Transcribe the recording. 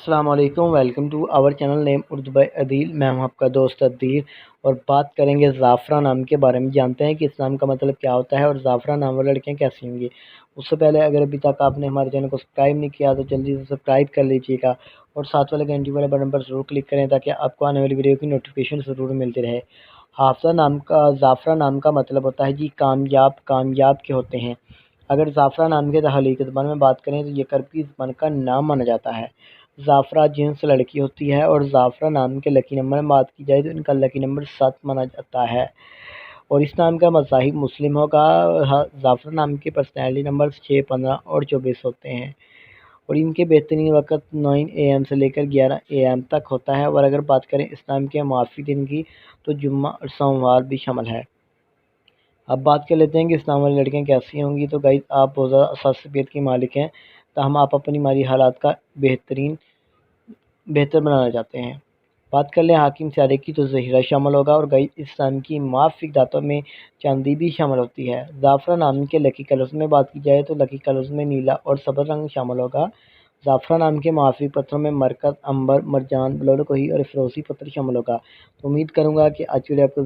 अस्सलाम वालेकुम, welcome to our channel name Urdu by Adeel. मैं हूं आपका दोस्त अदील और बात करेंगे ज़ाफ़रा नाम के बारे में। जानते हैं कि इस नाम का मतलब क्या होता है और ज़ाफ़रा नाम वाली लड़कियां कैसी होंगी। उससे पहले अगर अभी तक आपने हमारे चैनल को सब्सक्राइब नहीं किया तो जल्दी से सब्सक्राइब कर लीजिएगा और साथ वाले घंटी वाले बटन पर ज़रूर क्लिक करें ताकि आपको आने वाली वीडियो की नोटिफिकेशन ज़रूर मिलती रहे। ज़ाफ़रा नाम का मतलब होता है जी कामयाब, कामयाब के होते हैं। अगर ज़ाफ़रा नाम के तहलीकी ज़बान में बात करें तो ये करपी ज़बान का नाम माना जाता है। ज़ाफ़रा जिन्स लड़की होती है और ज़ाफ़रा नाम के लकी नंबर में बात की जाए तो इनका लकी नंबर 7 माना जाता है और इस नाम का मज़ाहिब मुस्लिम होगा। ज़ाफ़रा नाम के पर्सनैलिटी नंबर 6, 15 और 24 होते हैं और इनके बेहतरीन वक़्त 9 AM से लेकर 11 AM तक होता है। और अगर बात करें इस नाम के मुआफ़ी दिन की तो जुम्मा और सोमवार भी शामिल है। अब बात कर लेते हैं कि इस नाम वाली लड़कियाँ कैसी होंगी। तो गाइस, आप बहुत ज़्यादा शख्सियत की मालिक हैं, ताहम आप अपनी माली हालात का बेहतर बनाना चाहते हैं। बात कर लें हाकिम सियारे की तो ज़हीरा शामिल होगा और गाइस इस नाम की मुआफ़िक दातों में चांदी भी शामिल होती है। ज़ाफ़रा नाम के लकी कलर्स में बात की जाए तो लकी कलर्स में नीला और सब्ज़ रंग शामिल होगा। ज़ाफ़रा नाम के मुआफ़िक पत्थरों में मरकज़, अंबर, मरजान, बलौर कोही और फ़िरोज़ी पत्थर शामिल होगा। तो उम्मीद करूँगा कि आज की वीडियो आपको